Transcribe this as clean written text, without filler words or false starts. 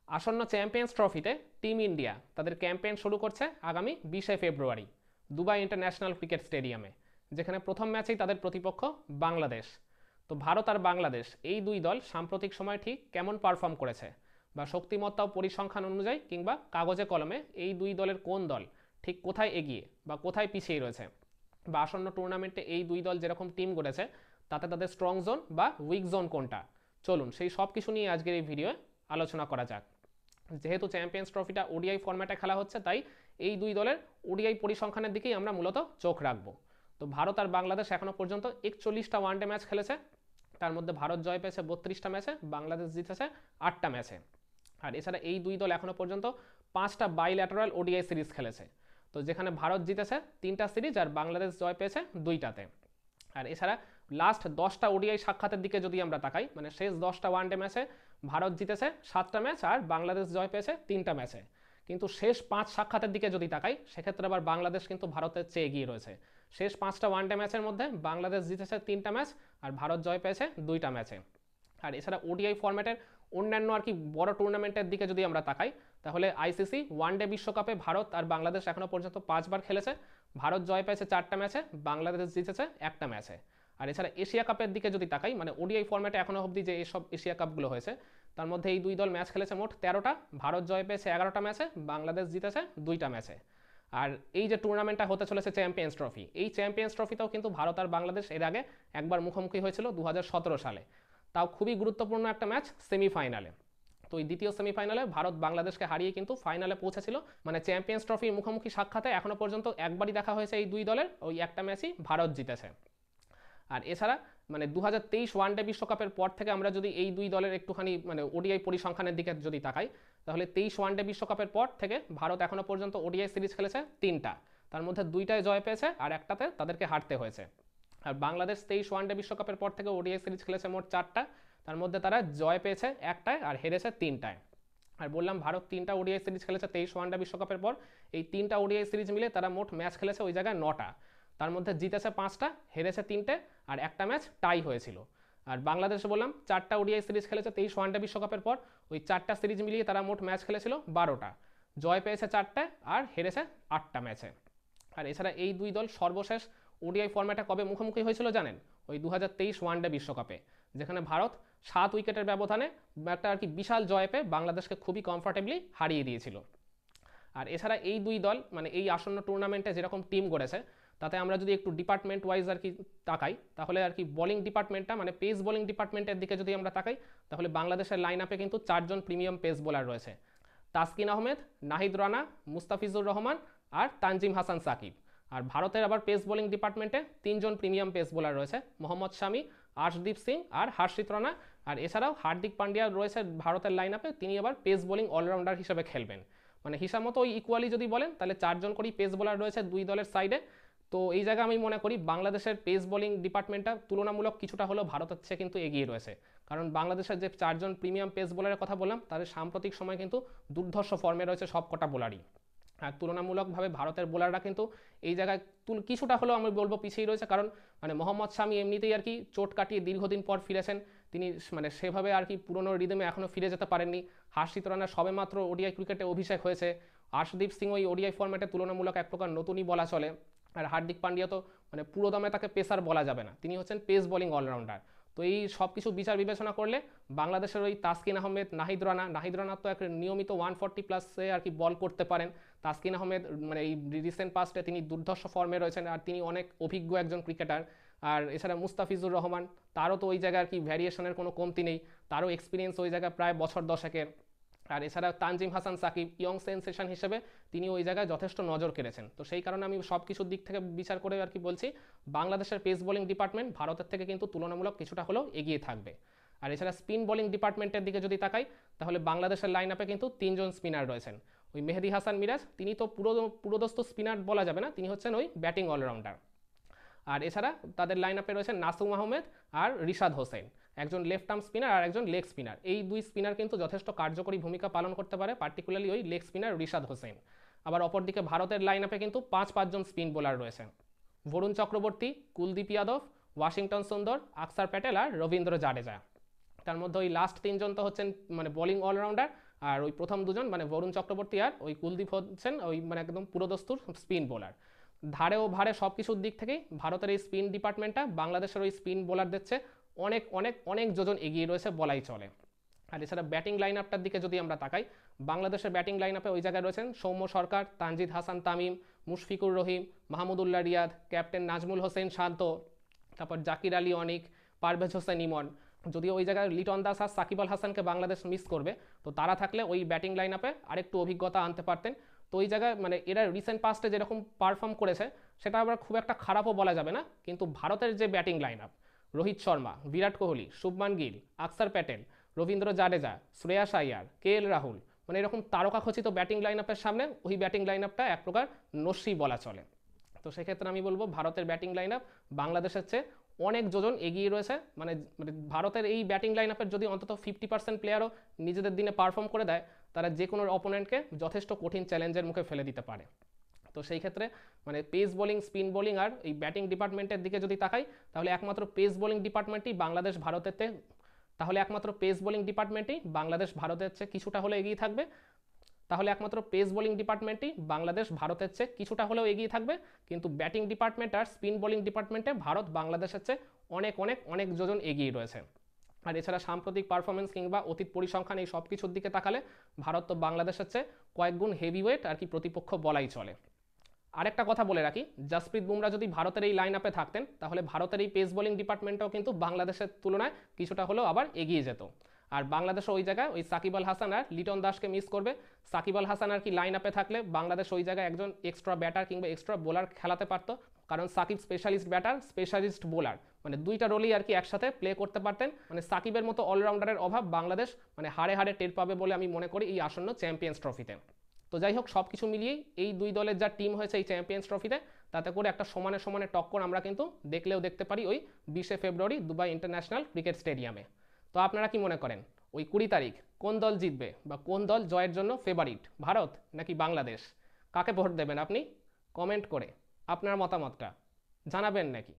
আসন্ন চ্যাম্পিয়ন্স ট্রফিতে team India তাদের ক্যাম্পেইন শুরু করছে আগামী 20শে ফেব্রুয়ারি দুবাই ইন্টারন্যাশনাল ক্রিকেট স্টেডিয়ামে, যেখানে প্রথম ম্যাচেই তাদের প্রতিপক্ষ বাংলাদেশ। তো ভারত আর বাংলাদেশ এই দুই দল সাম্প্রতিক সময় ঠিক কেমন পারফর্ম করেছে, বা শক্তিমত্তা ও পরিসংখ্যান অনুযায়ী কিংবা কাগজে কলমে এই দুই দলের কোন দল ঠিক কোথায় এগিয়ে বা কোথায় পিছিয়ে রয়েছে, বা আসন্ন টুর্নামেন্টে এই দুই দল যেরকম টিম গড়েছে তাতে তাদের স্ট্রং জোন বা উইক জোন কোনটা, চলুন সেই সব কিছু নিয়ে আজকের এই ভিডিওয়ে আলোচনা করা যাক। যেহেতু চ্যাম্পিয়ন্স ট্রফিটা ওডিআই ফরম্যাটে খেলা হচ্ছে, তাই এই দুই দলের ওডিআই পরিসংখ্যানের দিকেই আমরা মূলত চোখ রাখবো। তো ভারত আর বাংলাদেশ এখনও পর্যন্ত 41টা ওয়ানডে ম্যাচ খেলেছে, তার মধ্যে ভারত জয় পেয়েছে 32টা ম্যাচে, বাংলাদেশ জিতেছে 8টা ম্যাচে। আর এছাড়া এই দুই দল এখনও পর্যন্ত 5টা বাইল্যাটারাল ওডিআই সিরিজ খেলেছে, তো যেখানে ভারত জিতেছে 3টা সিরিজ আর বাংলাদেশ জয় পেয়েছে 2টাতে। আর এছাড়া লাস্ট 10টা ওডিআই সাক্ষাতের দিকে যদি আমরা তাকাই, মানে শেষ 10টা ওয়ানডে ম্যাচে ভারত জিতেছে 7টা ম্যাচ আর বাংলাদেশ জয় পেয়েছে 3টা ম্যাচে। কিন্তু শেষ 5 সাক্ষাতের দিকে যদি তাকাই, সেক্ষেত্রে আবার বাংলাদেশ কিন্তু ভারতের চেয়ে এগিয়ে রয়েছে। শেষ 5টা ওয়ানডে ম্যাচের মধ্যে বাংলাদেশ জিতেছে 3টা ম্যাচ আর ভারত জয় পেয়েছে 2টা ম্যাচে। আর এছাড়া ওডিআই ফরম্যাটের অন্যান্য আর কি বড় টুর্নামেন্টের দিকে যদি আমরা তাকাই, তাহলে আইসিসি ওয়ানডে বিশ্বকাপে ভারত আর বাংলাদেশ এখনও পর্যন্ত 5বার খেলেছে, ভারত জয় পেয়েছে 4টা ম্যাচে, বাংলাদেশ জিতেছে 1টা ম্যাচে। আর এছাড়া এশিয়া কাপের দিকে যদি তাকাই, মানে ওডিআই ফরম্যাটে এখনও অবধি যে এসব এশিয়া কাপগুলো হয়েছে তার মধ্যে এই দুই দল ম্যাচ খেলেছে মোট 13টা, ভারত জয় পেয়েছে 11টা ম্যাচে, বাংলাদেশ জিতেছে 2টা ম্যাচে। আর এই যে টুর্নামেন্টটা হতে চলেছে চ্যাম্পিয়ন্স ট্রফি, এই চ্যাম্পিয়ন্স ট্রফিতেও কিন্তু ভারত আর বাংলাদেশ এর আগে একবার মুখোমুখি হয়েছিল 2017 সালে, তাও খুবই গুরুত্বপূর্ণ একটা ম্যাচ সেমিফাইনালে। তো এই দ্বিতীয় সেমিফাইনালে ভারত বাংলাদেশকে হারিয়ে কিন্তু ফাইনালে পৌঁছেছিল। মানে চ্যাম্পিয়ন্স ট্রফির মুখোমুখি সাক্ষাতে এখনো পর্যন্ত একবারই দেখা হয়েছে এই দুই দলের, ওই একটা ম্যাচই ভারত জিতেছে। আর এছাড়া মানে 2023 ওয়ানডে বিশ্বকাপের পর থেকে আমরা যদি এই দুই দলের একটুখানি মানে ওডিআই পরিসংখ্যানের দিকে যদি তাকাই, তাহলে 23 ওয়ানডে বিশ্বকাপের পর থেকে ভারত এখনো পর্যন্ত ওডিআই সিরিজ খেলেছে 3টা, তার মধ্যে 2টায় জয় পেয়েছে আর একটাতে তাদেরকে হারতে হয়েছে। আর বাংলাদেশ 23 ওয়ানডে বিশ্বকাপের পর থেকে ওডিআই সিরিজ খেলেছে মোট 4টা, তার মধ্যে তারা জয় পেয়েছে 1টায় আর হেরেছে 3টায়। আর বললাম ভারত 3টা ওডিআই সিরিজ খেলেছে 23 ওয়ানডে বিশ্বকাপের পর, এই 3টা ওডিআই সিরিজ মিলে তারা মোট ম্যাচ খেলেছে ওই জায়গায় 9টা, তার মধ্যে জিতেছে 5টা, হেরেছে 3টে আর একটা ম্যাচ টাই হয়েছিল। আর বাংলাদেশে বললাম 4টা ওডিআই সিরিজ খেলেছে 23 ওয়ানডে বিশ্বকাপের পর, ওই 4টা সিরিজ মিলিয়ে তারা মোট ম্যাচ খেলেছিল 12টা, জয় পেয়েছে 4টায় আর হেরেছে 8টা ম্যাচে। আর এছাড়া এই দুই দল সর্বশেষ ওডিআই ফরম্যাটে কবে মুখোমুখি হয়েছিল জানেন? ওই 2023 ওয়ানডে বিশ্বকাপে, যেখানে ভারত 7 উইকেটের ব্যবধানে একটা আর কি বিশাল জয় পেয়ে বাংলাদেশকে খুবই কমফর্টেবলি হারিয়ে দিয়েছিল। আর এছাড়া এই দুই দল মানে এই আসন্ন টুর্নামেন্টে যেরকম টিম গড়েছে, তাতে আমরা যদি একটু ডিপার্টমেন্ট ওয়াইজ আর কি তাকাই, তাহলে আর কি বোলিং ডিপার্টমেন্টটা মানে পেস বোলিং ডিপার্টমেন্টের দিকে যদি আমরা তাকাই, তাহলে বাংলাদেশের লাইন আপে কিন্তু 4জন প্রিমিয়াম পেস বোলার রয়েছে: তাসকিন আহমেদ, নাহিদ রানা, মুস্তাফিজুর রহমান আর তানজিম হাসান সাকিব। আর ভারতের আবার পেস বোলিং ডিপার্টমেন্টে 3জন প্রিমিয়াম পেস বোলার রয়েছে: মোহাম্মদ শামি, আশদীপ সিং আর হর্ষিত রানা। আর এছাড়াও হার্দিক পান্ডিয়া রয়েছে ভারতের লাইন আপে, তিনি আবার পেস বোলিং অলরাউন্ডার হিসেবে খেলবেন। মানে হিসাব মতো ওই ইকুয়ালি যদি বলেন, তাহলে 4জন করেই পেস বোলার রয়েছে দুই দলের সাইডে। তো এই জায়গায় আমি মনে করি বাংলাদেশের পেস বোলিং ডিপার্টমেন্টটা তুলনামূলক কিছুটা হলেও ভারতের চেয়ে কিন্তু এগিয়ে রয়েছে, কারণ বাংলাদেশের যে 4জন প্রিমিয়াম পেস বোলারের কথা বললাম তাদের সাম্প্রতিক সময় কিন্তু দুর্ধর্ষ ফর্মে রয়েছে সব কটা বোলারই। আর তুলনামূলকভাবে ভারতের বোলাররা কিন্তু এই জায়গায় কিছুটা হলেও আমি বলবো পিছিয়ে রয়েছে, কারণ মানে মোহাম্মদ শামি এমনিতেই আর কি চোট কাটিয়ে দীর্ঘদিন পর ফিরেছেন, তিনি মানে সেভাবে আর কি পুরনো রিদমে এখনও ফিরে যেতে পারেননি। হর্ষিত রানা সবেমাত্র ওডিআই ক্রিকেটে অভিষেক হয়েছে, আশদীপ সিং ওই ওডিআই ফরম্যাটে তুলনামূলক এক প্রকার নতুনই বলা চলে। আর হার্দিক পান্ডিয়া তো মানে পুরো দমে তাকে পেসার বলা যাবে না, তিনি হচ্ছেন পেস বোলিং অলরাউন্ডার। তো এই সব কিছু বিচার বিবেচনা করলে বাংলাদেশের ওই তাসকিন আহমেদ, নাহিদ রানা তো এক নিয়মিত 140+ আর কি বল করতে পারেন। তাসকিন আহমেদ মানে এই রিসেন্ট পাস্টে তিনি দুর্ধর্ষ ফর্মে রয়েছেন আর তিনি অনেক অভিজ্ঞ একজন ক্রিকেটার। আর এছাড়া মুস্তাফিজুর রহমান, তারও তো ওই জায়গায় আর কি ভ্যারিয়েশনের কোনো কমতি নেই, তারও এক্সপিরিয়েন্স ওই জায়গায় প্রায় বছর দশেকের। আর এছাড়া তানজিম হাসান সাকিব ইয়ং সেন্সেশন হিসেবে তিনি ওই জায়গায় যথেষ্ট নজর কেড়েছেন। তো সেই কারণে আমি সব কিছুর দিক থেকে বিচার করে আর কি বলছি বাংলাদেশের পেস বোলিং ডিপার্টমেন্ট ভারতের থেকে কিন্তু তুলনামূলক কিছুটা হলেও এগিয়ে থাকবে। আর এছাড়া স্পিন বোলিং ডিপার্টমেন্টের দিকে যদি তাকাই, তাহলে বাংলাদেশের লাইন আপে কিন্তু 3জন স্পিনার রয়েছেন। ওই মেহেদি হাসান মিরাজ, তিনি তো পুরোদস্ত স্পিনার বলা যাবে না, তিনি হচ্ছেন ওই ব্যাটিং অলরাউন্ডার। আর এছাড়া তাদের লাইন আপে রয়েছেন নাসুম আহমেদ আর রিশাদ হোসেন, একজন লেফট আর্ম স্পিনার আর একজন লেগ স্পিনার। এই দুই স্পিনার কিন্তু যথেষ্ট কার্যকরী ভূমিকা পালন করতে পারে, পার্টিকুলারলি ওই লেগ স্পিনার রিশাদ হোসেন। আবার অপরদিকে ভারতের লাইন আপে কিন্তু 5জন স্পিন বোলার রয়েছেন: বরুণ চক্রবর্তী, কুলদীপ যাদব, ওয়াশিংটন সুন্দর, আকসার প্যাটেল আর রবীন্দ্র জাডেজা। তার মধ্যে ওই লাস্ট 3জন তো হচ্ছেন মানে বোলিং অলরাউন্ডার, আর ওই প্রথম দুজন মানে বরুণ চক্রবর্তী আর ওই কুলদীপ হচ্ছেন ওই মানে একদম পুরোদস্তুর স্পিন বোলার। ধারে ও ভারে সব কিছুর দিক থেকেই ভারতের এই স্পিন ডিপার্টমেন্টটা বাংলাদেশের ওই স্পিন বোলারদের চেয়ে অনেক অনেক অনেক যোজন এগিয়ে রয়েছে বলাই চলে। আর এছাড়া ব্যাটিং লাইন আপটার দিকে যদি আমরা তাকাই, বাংলাদেশের ব্যাটিং লাইন আপে ওই জায়গায় রয়েছেন সৌম্য সরকার, তানজিদ হাসান তামিম, মুশফিকুর রহিম, মাহমুদুল্লাহ রিয়াদ, ক্যাপ্টেন নাজমুল হোসেন শান্ত, তারপর জাকির আলী অনিক, পারভেজ হোসেন ইমন। যদিও ওই জায়গায় লিটন দাস আর সাকিব আল হাসানকে বাংলাদেশ মিস করবে, তো তারা থাকলে ওই ব্যাটিং লাইন আপে আরেকটু অভিজ্ঞতা আনতে পারতেন। তো ওই জায়গায় মানে এরা রিসেন্ট পাস্টে যেরকম পারফর্ম করেছে সেটা আবার খুব একটা খারাপও বলা যাবে না, কিন্তু ভারতের যে batting line up, Rohit Sharma, Virat Kohli, Shubman Gill, Axar Patel, Rabindra Jadeja, Shreyas Iyer, KL Rahul, মানে এরকম তারকাখচিত ব্যাটিং লাইন আপের সামনে ওই ব্যাটিং লাইন আপটা এক প্রকার নস্যি বলা চলে। তো সেক্ষেত্রে আমি বলবো ভারতের ব্যাটিং লাইন আপ বাংলাদেশের চেয়ে অনেক যোজন এগিয়ে রয়েছে। মানে ভারতের এই ব্যাটিং লাইন আপের যদি অন্তত 50% প্লেয়ারও নিজেদের দিনে পারফর্ম করে দেয়, তারা যে কোনো অপোনেন্টকে যথেষ্ট কঠিন চ্যালেঞ্জের মুখে ফেলে দিতে পারে। তো সেই ক্ষেত্রে মানে পেস বোলিং, স্পিন বোলিং আর এই ব্যাটিং ডিপার্টমেন্টের দিকে যদি তাকাই, তাহলে একমাত্র পেস বোলিং ডিপার্টমেন্টই বাংলাদেশ ভারতের চেয়ে কিছুটা হলেও এগিয়ে থাকবে। কিন্তু ব্যাটিং ডিপার্টমেন্ট আর স্পিন বোলিং ডিপার্টমেন্টে ভারত বাংলাদেশের চেয়ে অনেক অনেক অনেক যোজন এগিয়ে রয়েছে। আর এছাড়া সাম্প্রতিক পারফরমেন্স কিংবা অতীত পরিসংখ্যান এই সব কিছুর দিকে তাকালে ভারত তো বাংলাদেশের চেয়ে কয়েক গুণ হেভিওয়েট আর কি প্রতিপক্ষ বলাই চলে। আরেকটা কথা বলে রাখি, জাসপ্রীত বুমরা যদি ভারতের এই লাইন আপে থাকতেন, তাহলে ভারতের এই পেস বোলিং ডিপার্টমেন্টটাও কিন্তু বাংলাদেশের তুলনায় কিছুটা হলেও আবার এগিয়ে যেত। আর বাংলাদেশ ওই জায়গায় ওই সাকিব আল হাসান আর লিটন দাসকে মিস করবে। সাকিব আল হাসান আর কি লাইন আপে থাকলে বাংলাদেশ ওই জায়গায় একজন এক্সট্রা ব্যাটার কিংবা এক্সট্রা বোলার খেলাতে পারত, কারণ Shakib specialist batter, specialist bowler, মানে দুইটা রোলই আর কি একসাথে প্লে করতে পারতেন। মানে সাকিবের মতো অলরাউন্ডারের অভাব বাংলাদেশ মানে হাড়ে হাড়ে টের পাবে বলে আমি মনে করি এই আসন্ন চ্যাম্পিয়ন্স ট্রফিতে। তো যাই হোক, সব কিছু মিলিয়েই এই দুই দলের যা টিম হয়েছে এই চ্যাম্পিয়ন্স ট্রফিতে, তাতে করে একটা সমানে সমানে টক্কর আমরা কিন্তু দেখলেও দেখতে পারি ওই 20শে ফেব্রুয়ারি দুবাই ইন্টারন্যাশনাল ক্রিকেট স্টেডিয়ামে। তো আপনারা কি মনে করেন ওই 20 তারিখ কোন দল জিতবে বা কোন দল জয়ের জন্য ফেভারিট, ভারত নাকি বাংলাদেশ? কাকে ভোট দেবেন আপনি? কমেন্ট করে আপনার মতামতটা জানাবেন নাকি?